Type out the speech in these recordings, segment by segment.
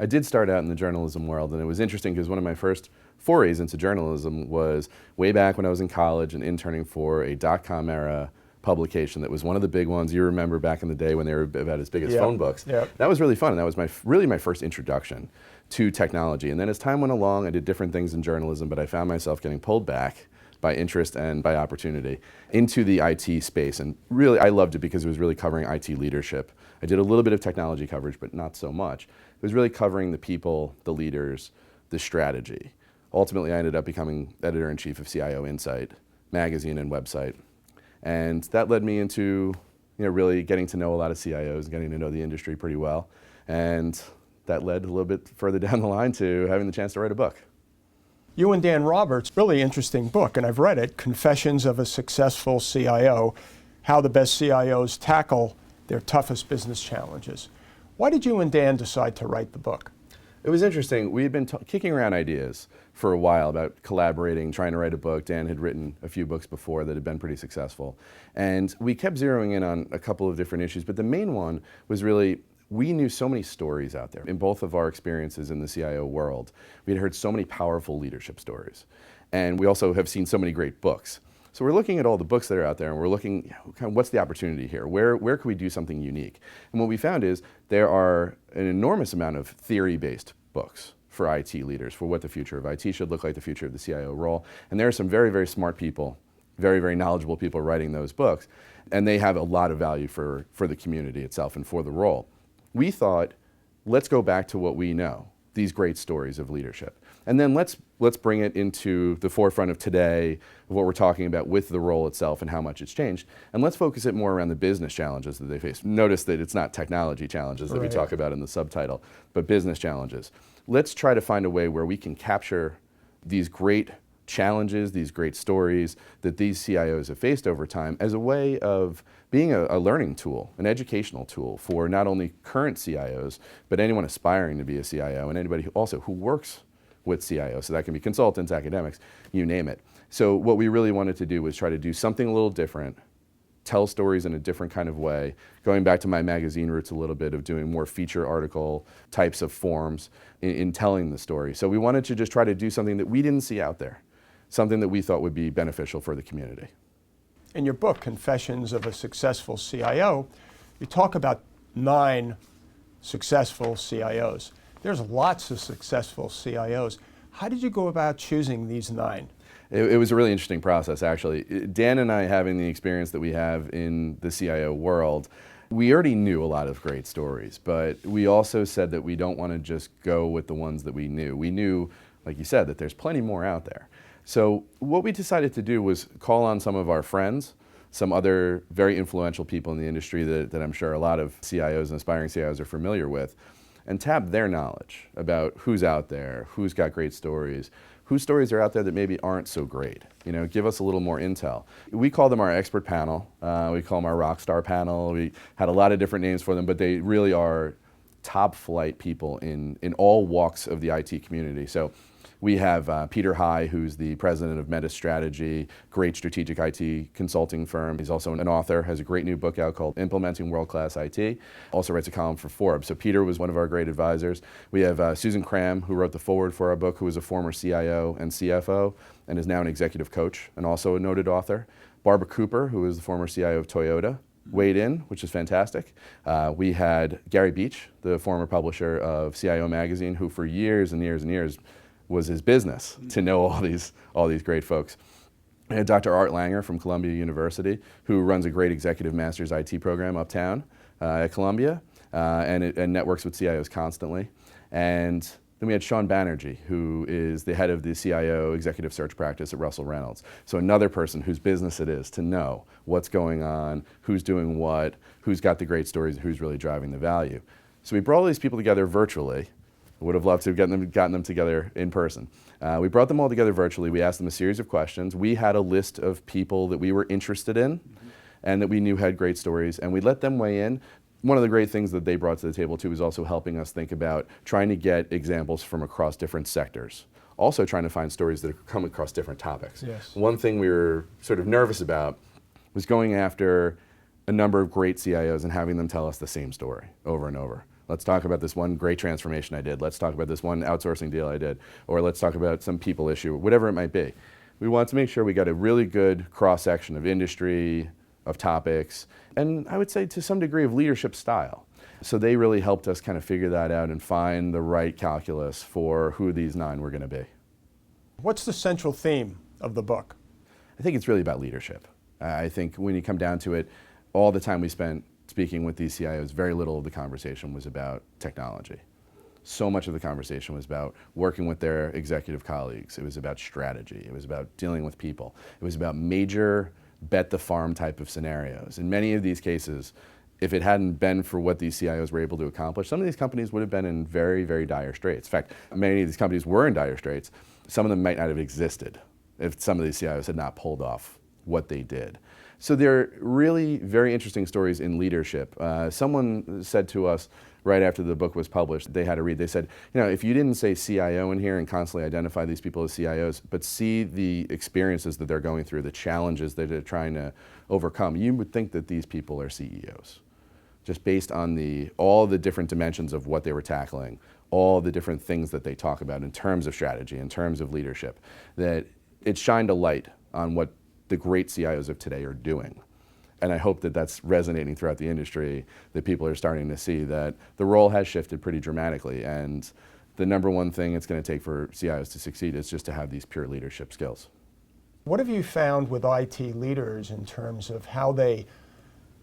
I did start out in the journalism world, and it was interesting because one of my first forays into journalism was way back when I was in college and interning for a dot-com era publication that was one of the big ones. You remember back in the day when they were about as big as phone books. Yep. That was really fun, and that was really my first introduction to technology. And then as time went along, I did different things in journalism, but I found myself getting pulled back by interest and by opportunity into the IT space. And really, I loved it because it was really covering IT leadership. I did a little bit of technology coverage, but not so much. It was really covering the people, the leaders, the strategy. Ultimately, I ended up becoming editor-in-chief of CIO Insight magazine and website. And that led me into really getting to know a lot of CIOs, getting to know the industry pretty well. And that led a little bit further down the line to having the chance to write a book. You and Dan Roberts, really interesting book, and I've read it, Confessions of a Successful CIO, How the Best CIOs Tackle Their Toughest Business Challenges. Why did you and Dan decide to write the book? It was interesting. We had been kicking around ideas for a while about collaborating, trying to write a book. Dan had written a few books before that had been pretty successful. And we kept zeroing in on a couple of different issues, but the main one was really, we knew so many stories out there. In both of our experiences in the CIO world, we had heard so many powerful leadership stories. And we also have seen so many great books. So we're looking at all the books that are out there, and we're looking, kind of, what's the opportunity here? Where can we do something unique? And what we found is there are an enormous amount of theory-based books for IT leaders, for what the future of IT should look like, the future of the CIO role. And there are some very, very smart people, very, very knowledgeable people writing those books, and they have a lot of value for the community itself and for the role. We thought, let's go back to what we know, these great stories of leadership. And then let's bring it into the forefront of today, of what we're talking about with the role itself and how much it's changed. And let's focus it more around the business challenges that they face. Notice that it's not technology challenges that we talk about in the subtitle, but business challenges. Let's try to find a way where we can capture these great challenges, these great stories that these CIOs have faced over time as a way of being a learning tool, an educational tool for not only current CIOs, but anyone aspiring to be a CIO and anybody who works with CIOs. So that can be consultants, academics, you name it. So what we really wanted to do was try to do something a little different, tell stories in a different kind of way, going back to my magazine roots a little bit of doing more feature article types of forms in telling the story. So we wanted to just try to do something that we didn't see out there, something that we thought would be beneficial for the community. In your book, Confessions of a Successful CIO, you talk about 9 successful CIOs. There's lots of successful CIOs. How did you go about choosing these 9? It was a really interesting process, actually. Dan and I, having the experience that we have in the CIO world, we already knew a lot of great stories, but we also said that we don't want to just go with the ones that we knew. We knew, like you said, that there's plenty more out there. So what we decided to do was call on some of our friends, some other very influential people in the industry that I'm sure a lot of CIOs and aspiring CIOs are familiar with, and tap their knowledge about who's out there, who's got great stories, whose stories are out there that maybe aren't so great. Give us a little more intel. We call them our expert panel. We call them our rock star panel. We had a lot of different names for them, but they really are top flight people in all walks of the IT community. So we have Peter High, who's the president of Meta Strategy, great strategic IT consulting firm. He's also an author, has a great new book out called Implementing World-Class IT. Also writes a column for Forbes. So Peter was one of our great advisors. We have Susan Cram, who wrote the foreword for our book, who was a former CIO and CFO, and is now an executive coach and also a noted author. Barbara Cooper, who is the former CIO of Toyota, weighed in, which is fantastic. We had Gary Beach, the former publisher of CIO Magazine, who for years and years and years was his business to know all these great folks. We had Dr. Art Langer from Columbia University, who runs a great executive master's IT program uptown at Columbia and networks with CIOs constantly. And then we had Sean Banerjee, who is the head of the CIO executive search practice at Russell Reynolds. So another person whose business it is to know what's going on, who's doing what, who's got the great stories, who's really driving the value. So we brought all these people together virtually. Would have loved to have gotten them together in person. We brought them all together virtually. We asked them a series of questions. We had a list of people that we were interested in and that we knew had great stories, and we let them weigh in. One of the great things that they brought to the table too was also helping us think about trying to get examples from across different sectors. Also trying to find stories that come across different topics. Yes. One thing we were sort of nervous about was going after a number of great CIOs and having them tell us the same story over and over. Let's talk about this one great transformation I did. Let's talk about this one outsourcing deal I did. Or let's talk about some people issue, whatever it might be. We want to make sure we got a really good cross-section of industry, of topics, and I would say to some degree of leadership style. So they really helped us kind of figure that out and find the right calculus for who these 9 were going to be. What's the central theme of the book? I think it's really about leadership. I think when you come down to it, all the time we spent speaking with these CIOs, very little of the conversation was about technology. So much of the conversation was about working with their executive colleagues. It was about strategy. It was about dealing with people. It was about major bet the farm type of scenarios. In many of these cases, if it hadn't been for what these CIOs were able to accomplish, some of these companies would have been in very, very dire straits. In fact, many of these companies were in dire straits. Some of them might not have existed if some of these CIOs had not pulled off what they did. So they're really very interesting stories in leadership. Someone said to us right after the book was published, they had to read, they said, if you didn't say CIO in here and constantly identify these people as CIOs, but see the experiences that they're going through, the challenges that they're trying to overcome, you would think that these people are CEOs. Just based on all the different dimensions of what they were tackling, all the different things that they talk about in terms of strategy, in terms of leadership, that it shined a light on what the great CIOs of today are doing. And I hope that that's resonating throughout the industry, that people are starting to see that the role has shifted pretty dramatically. And the number one thing it's going to take for CIOs to succeed is just to have these pure leadership skills. What have you found with IT leaders in terms of how they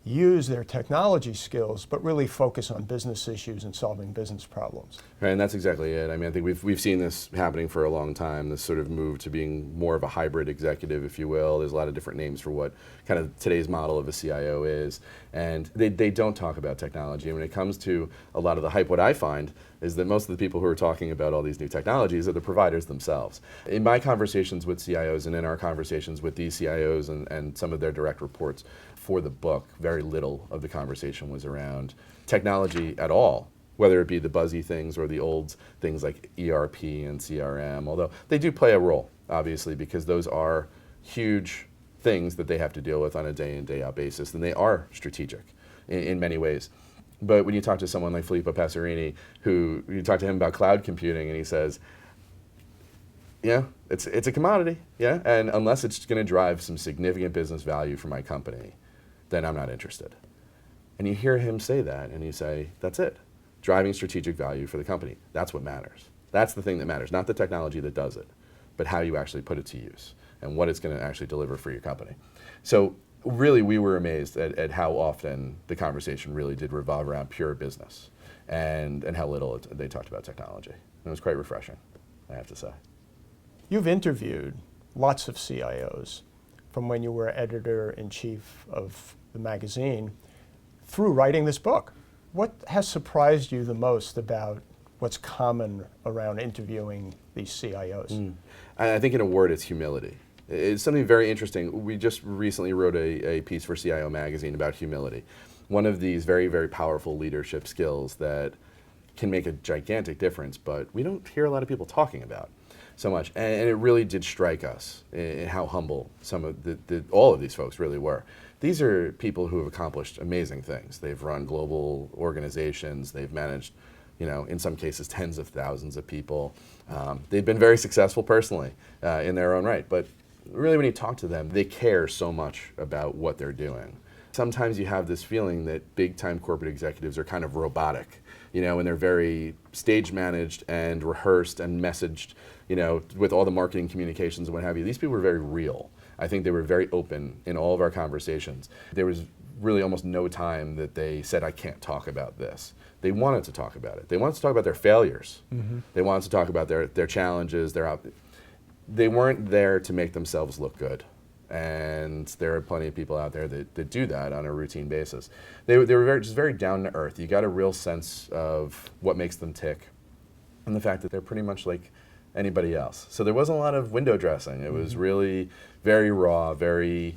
use their technology skills, but really focus on business issues and solving business problems? Right, and that's exactly it. I mean, I think we've seen this happening for a long time, this sort of move to being more of a hybrid executive, if you will. There's a lot of different names for what kind of today's model of a CIO is, and they don't talk about technology. And when it comes to a lot of the hype, what I find is that most of the people who are talking about all these new technologies are the providers themselves. In my conversations with CIOs and in our conversations with these CIOs and some of their direct reports for the book, very little of the conversation was around technology at all, whether it be the buzzy things or the old things like ERP and CRM, although they do play a role, obviously, because those are huge things that they have to deal with on a day in, day out basis, and they are strategic in many ways. But when you talk to someone like Filippo Passerini, who you talk to him about cloud computing, and he says, yeah, it's a commodity, yeah, and unless it's going to drive some significant business value for my company, then I'm not interested. And you hear him say that, and you say, that's it. Driving strategic value for the company. That's what matters. That's the thing that matters, not the technology that does it, but how you actually put it to use and what it's going to actually deliver for your company. So really, we were amazed at how often the conversation really did revolve around pure business and how little they talked about technology. And it was quite refreshing, I have to say. You've interviewed lots of CIOs from when you were editor-in-chief of the magazine through writing this book. What has surprised you the most about what's common around interviewing these CIOs? I think in a word, it's humility. It's something very interesting. We just recently wrote a piece for CIO Magazine about humility. One of these very, very powerful leadership skills that can make a gigantic difference, but we don't hear a lot of people talking about so much. And it really did strike us in how humble some of all of these folks really were. These are people who have accomplished amazing things. They've run global organizations. They've managed, in some cases, tens of thousands of people. They've been very successful personally in their own right. But really, when you talk to them, they care so much about what they're doing. Sometimes you have this feeling that big-time corporate executives are kind of robotic, and they're very stage managed and rehearsed and messaged, with all the marketing communications and what have you. These people were very real. I think they were very open in all of our conversations. There was really almost no time that they said, I can't talk about this. They wanted to talk about it. They wanted to talk about their failures. Mm-hmm. They wanted to talk about their challenges. They weren't there to make themselves look good. And there are plenty of people out there that do that on a routine basis. They were just very down to earth. You got a real sense of what makes them tick and the fact that they're pretty much like anybody else. So there wasn't a lot of window dressing. It was really very raw, very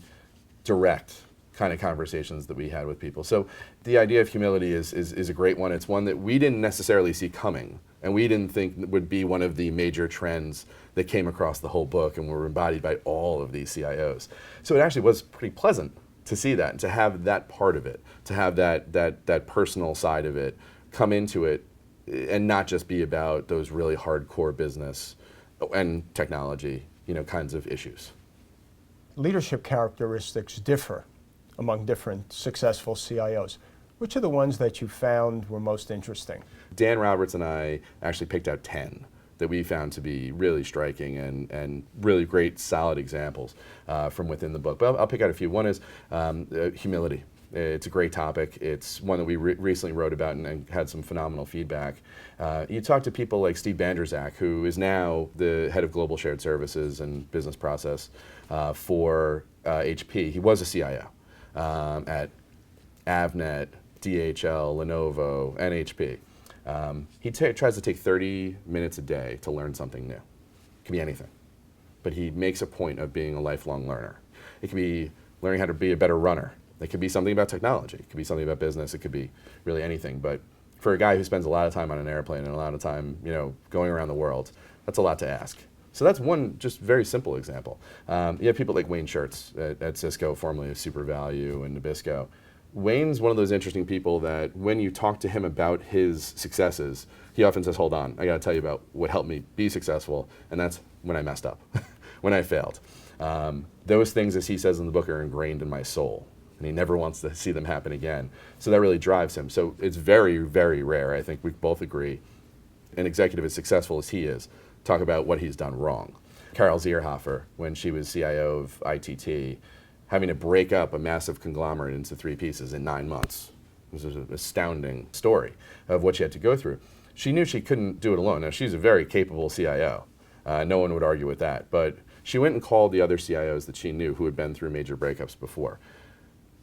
direct kind of conversations that we had with people. So the idea of humility is a great one. It's one that we didn't necessarily see coming, and we didn't think would be one of the major trends that came across the whole book and were embodied by all of these CIOs. So it actually was pretty pleasant to see that and to have that part of it, to have that personal side of it come into it and not just be about those really hardcore business and technology, kinds of issues. Leadership characteristics differ among different successful CIOs. Which are the ones that you found were most interesting? Dan Roberts and I actually picked out 10 that we found to be really striking and really great, solid examples from within the book. But I'll pick out a few. One is humility. It's a great topic. It's one that we recently wrote about and had some phenomenal feedback. You talk to people like Steve Bandrzak, who is now the head of global shared services and business process for HP. He was a CIO at Avnet, DHL, Lenovo, and HP. He tries to take 30 minutes a day to learn something new. It can be anything. But he makes a point of being a lifelong learner. It can be learning how to be a better runner. It could be something about technology. It could be something about business. It could be really anything. But for a guy who spends a lot of time on an airplane and a lot of time, going around the world, that's a lot to ask. So that's one just very simple example. You have people like Wayne Schertz at Cisco, formerly of SuperValue and Nabisco. Wayne's one of those interesting people that when you talk to him about his successes, he often says, hold on, I got to tell you about what helped me be successful, and that's when I messed up, when I failed. Those things, as he says in the book, are ingrained in my soul, and he never wants to see them happen again. So that really drives him. So it's very, very rare, I think we both agree, an executive as successful as he is, talk about what he's done wrong. Carol Zierhofer, when she was CIO of ITT, having to break up a massive conglomerate into 3 pieces in 9 months. This is an astounding story of what she had to go through. She knew she couldn't do it alone. Now, she's a very capable CIO. No one would argue with that. But she went and called the other CIOs that she knew who had been through major breakups before,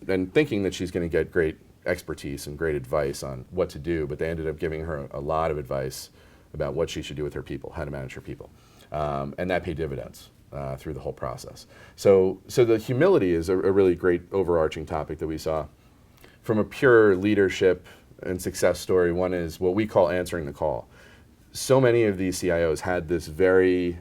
and thinking that she's going to get great expertise and great advice on what to do, but they ended up giving her a lot of advice about what she should do with her people, how to manage her people. And that paid dividends through the whole process. So the humility is a really great overarching topic that we saw. From a pure leadership and success story, one is what we call answering the call. So many of these CIOs had this very,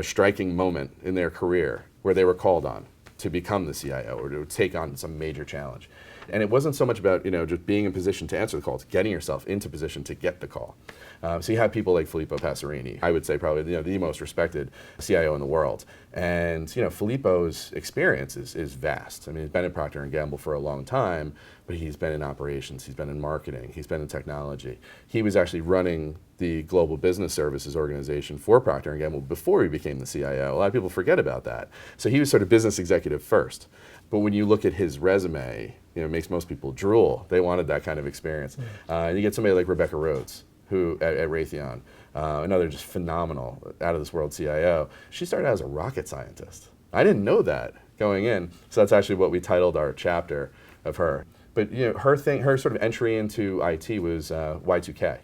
striking moment in their career where they were called on to become the CIO or to take on some major challenge. And it wasn't so much about just being in position to answer the call, it's getting yourself into position to get the call. So you have people like Filippo Passerini, I would say probably the most respected CIO in the world. And Filippo's experience is vast. I mean, he's been at Procter & Gamble for a long time, but he's been in operations, he's been in marketing, he's been in technology. He was actually running the global business services organization for Procter & Gamble before he became the CIO. A lot of people forget about that. So he was sort of business executive first. But when you look at his resume, it makes most people drool. They wanted that kind of experience. And you get somebody like Rebecca Rhodes, who at Raytheon, another just phenomenal, out of this world CIO. She started out as a rocket scientist. I didn't know that going in. So that's actually what we titled our chapter of her. But her sort of entry into IT was Y2K.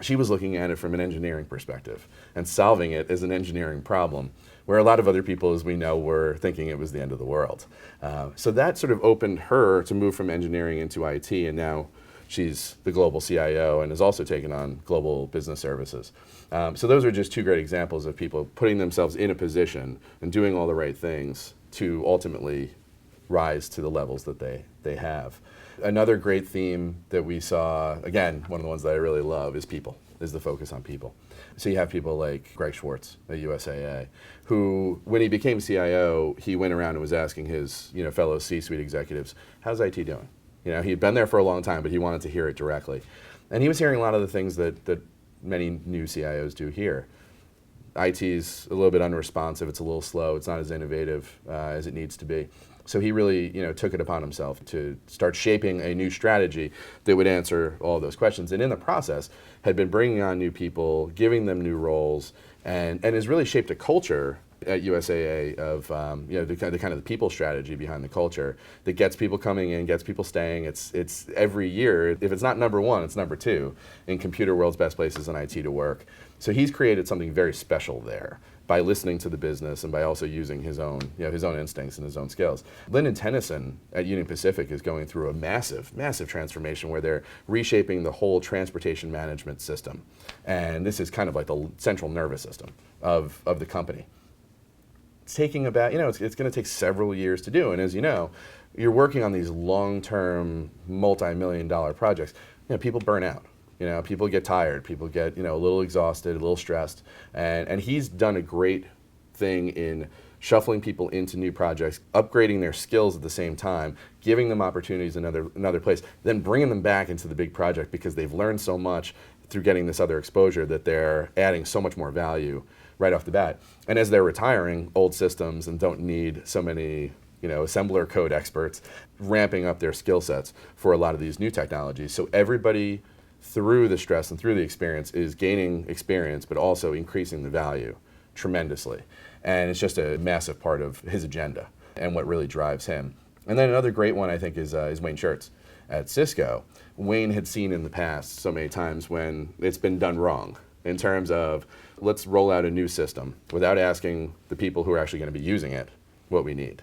She was looking at it from an engineering perspective and solving it as an engineering problem, where a lot of other people, as we know, were thinking it was the end of the world. So that sort of opened her to move from engineering into IT, and now she's the global CIO and has also taken on global business services. So those are just 2 great examples of people putting themselves in a position and doing all the right things to ultimately rise to the levels that they have. Another great theme that we saw, again, one of the ones that I really love, is people, is the focus on people. So you have people like Greg Schwartz at USAA, who, when he became CIO, he went around and was asking his fellow C-suite executives, how's IT doing? He had been there for a long time, but he wanted to hear it directly. And he was hearing a lot of the things that many new CIOs do here. IT's a little bit unresponsive, it's a little slow, it's not as innovative as it needs to be. So he really took it upon himself to start shaping a new strategy that would answer all of those questions. And in the process, had been bringing on new people, giving them new roles, and has really shaped a culture at USAA of the kind of the people strategy behind the culture that gets people coming in, gets people staying. It's every year, if it's not number 1, it's number 2 in Computer World's Best Places in IT to Work. So he's created something very special there by listening to the business and by also using his own instincts and his own skills. Lyndon Tennyson at Union Pacific is going through a massive, massive transformation where they're reshaping the whole transportation management system. And this is kind of like the central nervous system of the company. It's taking about, it's going to take several years to do. And as you know, you're working on these long-term, multi-million-dollar projects. people burn out. People get tired, people get, a little exhausted, a little stressed. And he's done a great thing in shuffling people into new projects, upgrading their skills at the same time, giving them opportunities in another place, then bringing them back into the big project because they've learned so much through getting this other exposure that they're adding so much more value right off the bat. And as they're retiring old systems and don't need so many assembler code experts, ramping up their skill sets for a lot of these new technologies. So everybody through the stress and through the experience is gaining experience, but also increasing the value tremendously. And it's just a massive part of his agenda and what really drives him. And then another great one, I think, is Wayne Schertz at Cisco. Wayne had seen in the past so many times when it's been done wrong in terms of, let's roll out a new system without asking the people who are actually going to be using it what we need.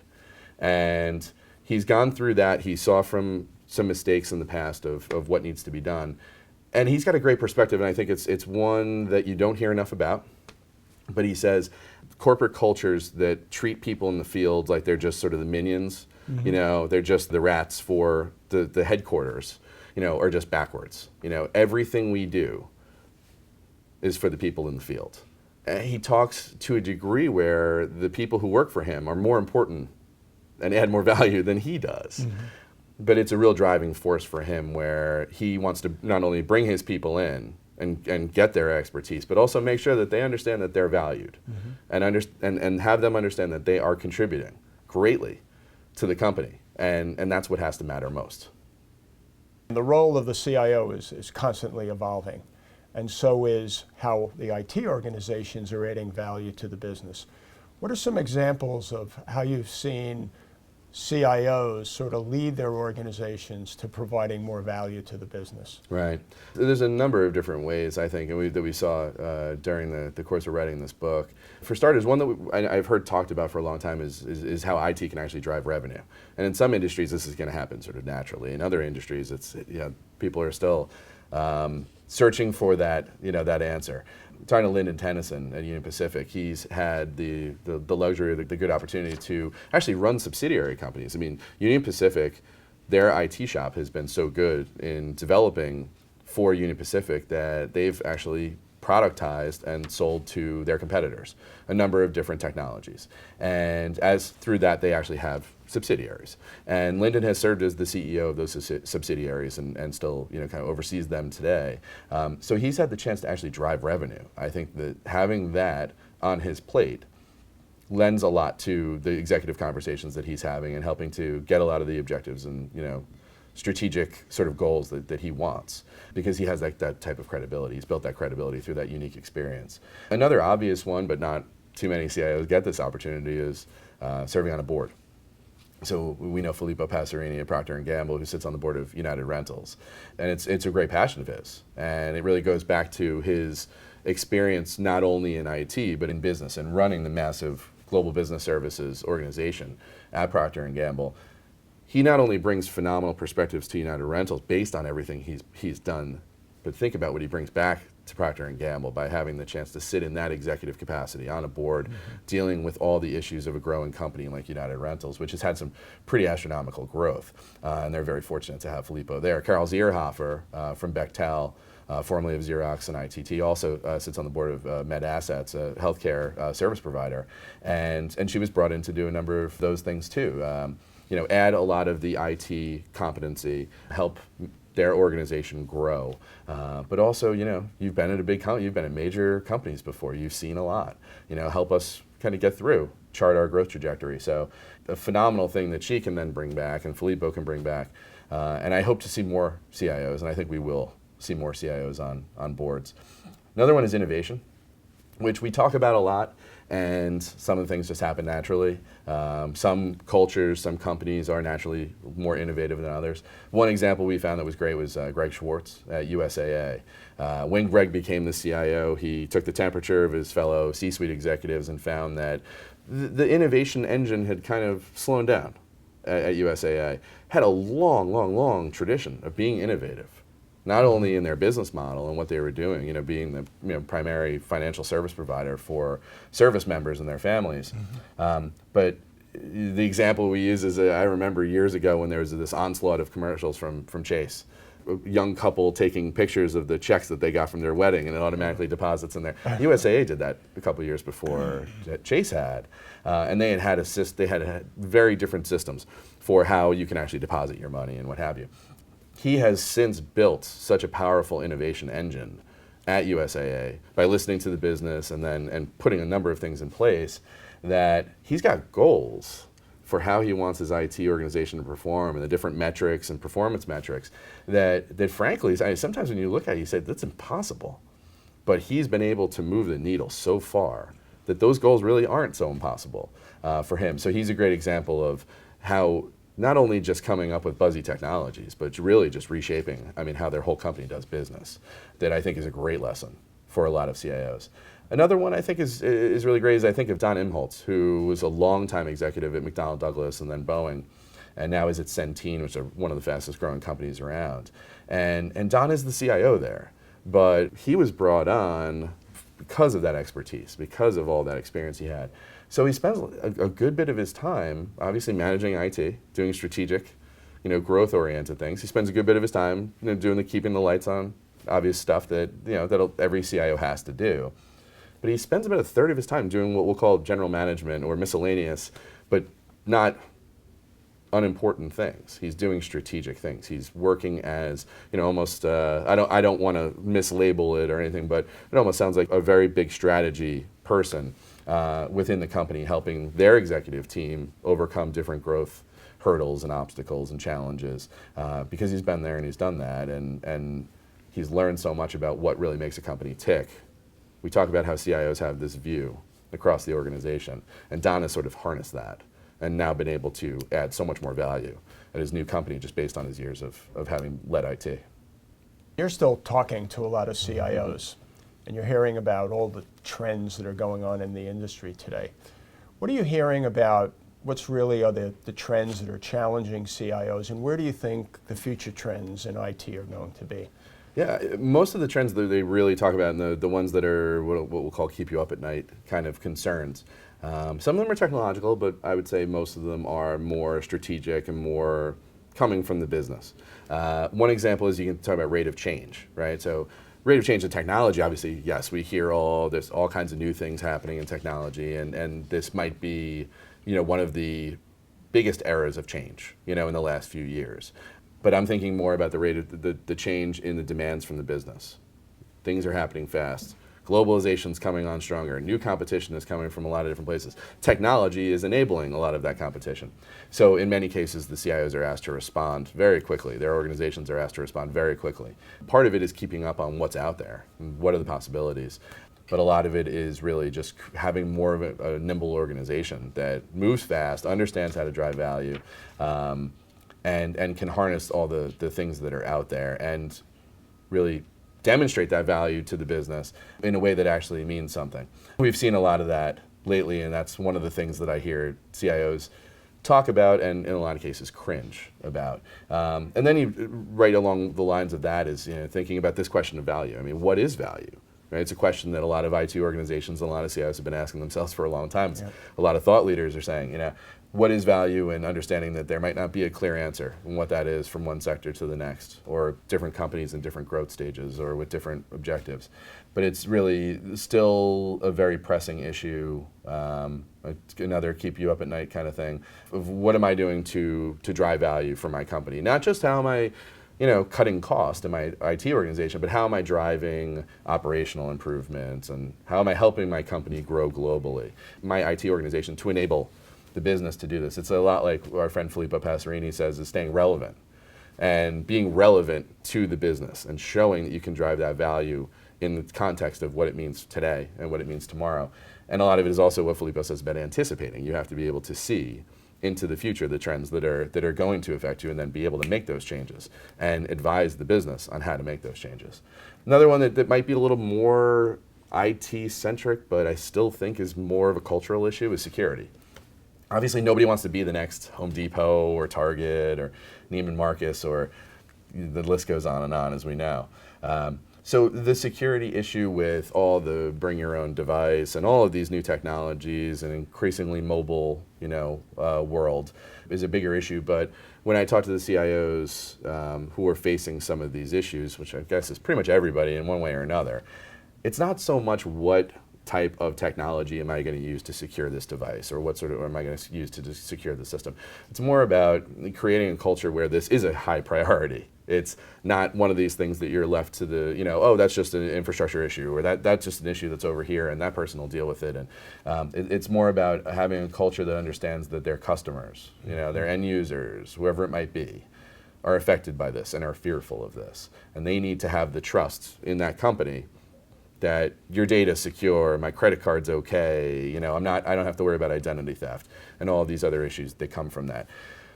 And he's gone through that. He saw from some mistakes in the past of what needs to be done. And he's got a great perspective, and I think it's one that you don't hear enough about. But he says corporate cultures that treat people in the field like they're just sort of the minions, they're just the rats for the headquarters, are just backwards. Everything we do is for the people in the field. And he talks to a degree where the people who work for him are more important and add more value than he does. But it's a real driving force for him where he wants to not only bring his people in and get their expertise, but also make sure that they understand that they're valued and have them understand that they are contributing greatly to the company. And that's what has to matter most. The role of the CIO is constantly evolving, and so is how the IT organizations are adding value to the business. What are some examples of how you've seen CIOs sort of lead their organizations to providing more value to the business? Right. There's a number of different ways, I think, that we saw during the course of writing this book. For starters, one that I've heard talked about for a long time is how IT can actually drive revenue. And in some industries, this is going to happen sort of naturally. In other industries, people are still searching for that answer. Talking to Lyndon Tennyson at Union Pacific, he's had the luxury, the good opportunity to actually run subsidiary companies. I mean, Union Pacific, their IT shop has been so good in developing for Union Pacific that they've actually productized and sold to their competitors a number of different technologies. And as through that, they actually have subsidiaries. And Lyndon has served as the CEO of those subsidiaries and still kind of oversees them today. So he's had the chance to actually drive revenue. I think that having that on his plate lends a lot to the executive conversations that he's having and helping to get a lot of the objectives and strategic sort of goals that he wants, because he has that type of credibility. He's built that credibility through that unique experience. Another obvious one, but not too many CIOs get this opportunity, is serving on a board. So we know Filippo Passerini at Procter & Gamble, who sits on the board of United Rentals. And it's a great passion of his. And it really goes back to his experience not only in IT, but in business and running the massive global business services organization at Procter & Gamble. He not only brings phenomenal perspectives to United Rentals based on everything he's done, but think about what he brings back to Procter & Gamble by having the chance to sit in that executive capacity on a board, dealing with all the issues of a growing company like United Rentals, which has had some pretty astronomical growth. And they're very fortunate to have Filippo there. Carol Zierhofer from Bechtel, formerly of Xerox and ITT, also sits on the board of Med Assets, a healthcare service provider. And she was brought in to do a number of those things too. Add a lot of the IT competency, help their organization grow. But also, you've been at a big company, you've been at major companies before, you've seen a lot. Help us kind of get through, chart our growth trajectory. So a phenomenal thing that she can then bring back and Filippo can bring back. And I hope to see more CIOs, and I think we will see more CIOs on boards. Another one is innovation, which we talk about a lot. And some of the things just happen naturally. Some cultures, some companies are naturally more innovative than others. One example we found that was great was Greg Schwartz at USAA. When Greg became the CIO, he took the temperature of his fellow C-suite executives and found that the innovation engine had kind of slowed down at USAA. Had a long tradition of being innovative. Not only in their business model and what they were doing, being the primary financial service provider for service members and their families, but the example we use is I remember years ago when there was this onslaught of commercials from Chase, a young couple taking pictures of the checks that they got from their wedding, and it automatically deposits in there. USAA did that a couple years before Chase had, and they had very different systems for how you can actually deposit your money and what have you. He has since built such a powerful innovation engine at USAA by listening to the business and putting a number of things in place that he's got goals for how he wants his IT organization to perform and the different metrics and performance metrics that frankly, sometimes when you look at it, you say, that's impossible. But he's been able to move the needle so far that those goals really aren't so impossible for him. So he's a great example of how not only just coming up with buzzy technologies, but really just reshaping, how their whole company does business, that I think is a great lesson for a lot of CIOs. Another one I think is really great is I think of Don Imholtz, who was a longtime executive at McDonnell Douglas and then Boeing, and now is at Centene, which are one of the fastest growing companies around. And Don is the CIO there, but he was brought on because of that expertise, because of all that experience he had. So he spends a good bit of his time, obviously managing IT, doing strategic, growth-oriented things. He spends a good bit of his time, doing keeping the lights on, obvious stuff that that every CIO has to do. But he spends about a third of his time doing what we'll call general management or miscellaneous, but not unimportant things. He's doing strategic things. He's working as, almost, I don't want to mislabel it or anything, but it almost sounds like a very big strategy person within the company, helping their executive team overcome different growth hurdles and obstacles and challenges, because he's been there and he's done that, and he's learned so much about what really makes a company tick. We talk about how CIOs have this view across the organization, and Don has sort of harnessed that and now been able to add so much more value at his new company just based on his years of having led IT. You're still talking to a lot of CIOs, and you're hearing about all the trends that are going on in the industry today. What are you hearing about what's really are the trends that are challenging CIOs, and where do you think the future trends in IT are going to be? Yeah, most of the trends that they really talk about, and the ones that are what we'll call keep you up at night kind of concerns. Some of them are technological, but I would say most of them are more strategic and more coming from the business. One example is you can talk about rate of change, right? So rate of change in technology, obviously, yes, we hear there's all kinds of new things happening in technology, and this might be, one of the biggest eras of change, in the last few years. But I'm thinking more about the rate of the change in the demands from the business. Things are happening fast. Globalization's coming on stronger. New competition is coming from a lot of different places. Technology is enabling a lot of that competition. So in many cases, the CIOs are asked to respond very quickly. Their organizations are asked to respond very quickly. Part of it is keeping up on what's out there, and what are the possibilities. But a lot of it is really just having more of a nimble organization that moves fast, understands how to drive value, and can harness all the things that are out there and really demonstrate that value to the business in a way that actually means something. We've seen a lot of that lately, and that's one of the things that I hear CIOs talk about and in a lot of cases cringe about. And then you right along the lines of that is thinking about this question of value. What is value? Right? It's a question that a lot of IT organizations and a lot of CIOs have been asking themselves for a long time. Yep. A lot of thought leaders are saying, what is value, and understanding that there might not be a clear answer on what that is from one sector to the next, or different companies in different growth stages or with different objectives. But it's really still a very pressing issue, another keep you up at night kind of thing, of what am I doing to drive value for my company? Not just how am I cutting cost in my IT organization, but how am I driving operational improvements, and how am I helping my company grow globally, my IT organization, to enable the business to do this. It's a lot like our friend Filippo Passerini says, is staying relevant and being relevant to the business and showing that you can drive that value in the context of what it means today and what it means tomorrow. And a lot of it is also what Filippo says about anticipating. You have to be able to see into the future the trends that are going to affect you, and then be able to make those changes and advise the business on how to make those changes. Another one that might be a little more IT centric, but I still think is more of a cultural issue, is security. Obviously, nobody wants to be the next Home Depot or Target or Neiman Marcus, or the list goes on, as we know. So the security issue with all the bring your own device and all of these new technologies and increasingly mobile, world is a bigger issue. But when I talk to the CIOs who are facing some of these issues, which I guess is pretty much everybody in one way or another, it's not so much what type of technology am I going to use to secure this device, or what sort of am I going to use to secure the system. It's more about creating a culture where this is a high priority. It's not one of these things that you're left to the, oh, that's just an infrastructure issue, or that's just an issue that's over here, and that person will deal with it. And it's more about having a culture that understands that their customers, their end users, whoever it might be, are affected by this and are fearful of this. And they need to have the trust in that company that your data's secure, my credit card's okay, I don't have to worry about identity theft and all of these other issues that come from that.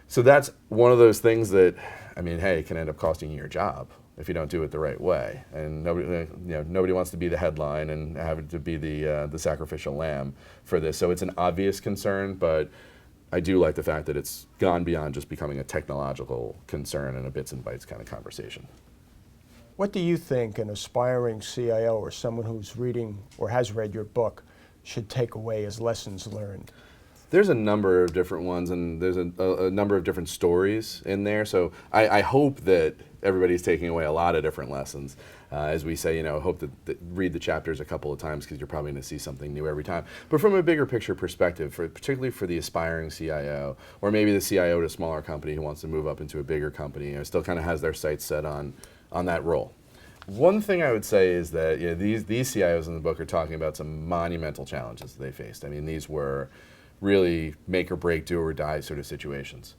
So that's one of those things that, it can end up costing you your job if you don't do it the right way. And nobody wants to be the headline and have to be the sacrificial lamb for this. So it's an obvious concern, but I do like the fact that it's gone beyond just becoming a technological concern and a bits and bytes kind of conversation. What do you think an aspiring CIO or someone who's reading or has read your book should take away as lessons learned? There's a number of different ones, and there's a number of different stories in there. So I hope that everybody's taking away a lot of different lessons. As we say, hope that read the chapters a couple of times, because you're probably going to see something new every time. But from a bigger picture perspective, particularly for the aspiring CIO, or maybe the CIO at a smaller company who wants to move up into a bigger company, still kind of has their sights set on that role. One thing I would say is that these CIOs in the book are talking about some monumental challenges that they faced. These were really make or break, do or die sort of situations.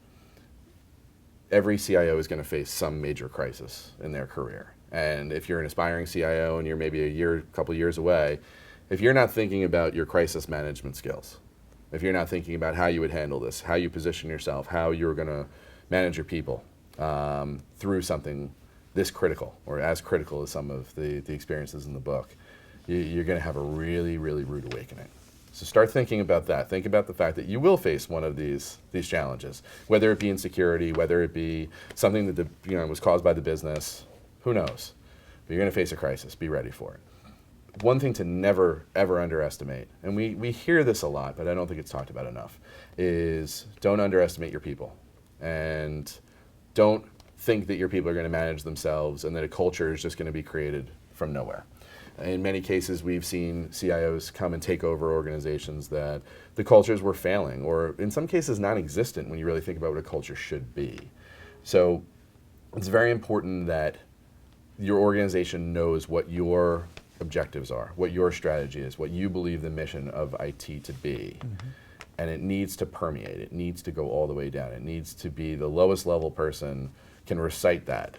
Every CIO is going to face some major crisis in their career. And if you're an aspiring CIO and you're maybe a couple years away, if you're not thinking about your crisis management skills, if you're not thinking about how you would handle this, how you position yourself, how you're going to manage your people through something this critical, or as critical as some of the experiences in the book, you're going to have a really, really rude awakening. So start thinking about that. Think about the fact that you will face one of these challenges, whether it be insecurity, whether it be something that was caused by the business, who knows? But you're going to face a crisis. Be ready for it. One thing to never, ever underestimate, and we hear this a lot, but I don't think it's talked about enough, is don't underestimate your people. And don't think that your people are going to manage themselves and that a culture is just going to be created from nowhere. In many cases, we've seen CIOs come and take over organizations that the cultures were failing, or in some cases non-existent when you really think about what a culture should be. So it's very important that your organization knows what your objectives are, what your strategy is, what you believe the mission of IT to be. Mm-hmm. And it needs to permeate. It needs to go all the way down. It needs to be the lowest level person can recite that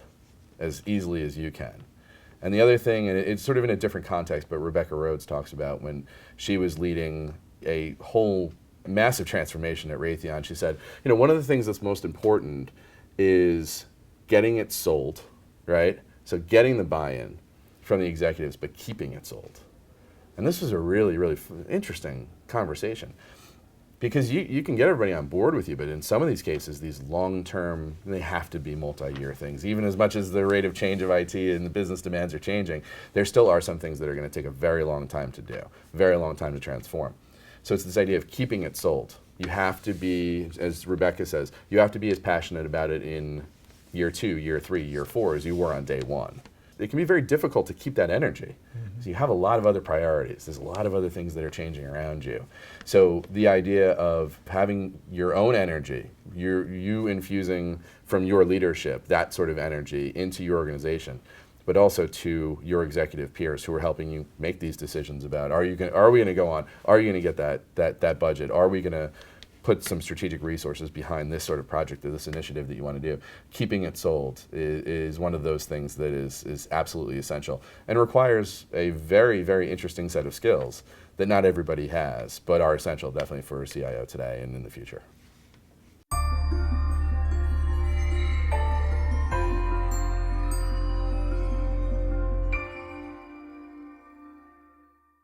as easily as you can. And the other thing, and it's sort of in a different context, but Rebecca Rhodes talks about when she was leading a whole massive transformation at Raytheon, she said, one of the things that's most important is getting it sold, right? So getting the buy-in from the executives, but keeping it sold. And this was a really, really interesting conversation. Because you can get everybody on board with you, but in some of these cases, these long-term, they have to be multi-year things. Even as much as the rate of change of IT and the business demands are changing, there still are some things that are going to take a very long time to do, very long time to transform. So it's this idea of keeping it sold. You have to be, as Rebecca says, you have to be as passionate about it in year 2, year 3, year 4 as you were on day 1. It can be very difficult to keep that energy. Mm-hmm. So you have a lot of other priorities. There's a lot of other things that are changing around you. So the idea of having your own energy, you infusing from your leadership that sort of energy into your organization, but also to your executive peers who are helping you make these decisions about are we going to go on? Are you going to get that budget? Are we going to put some strategic resources behind this sort of project or this initiative that you want to do? Keeping it sold is one of those things that is absolutely essential and requires a very, very interesting set of skills that not everybody has, but are essential definitely for a CIO today and in the future.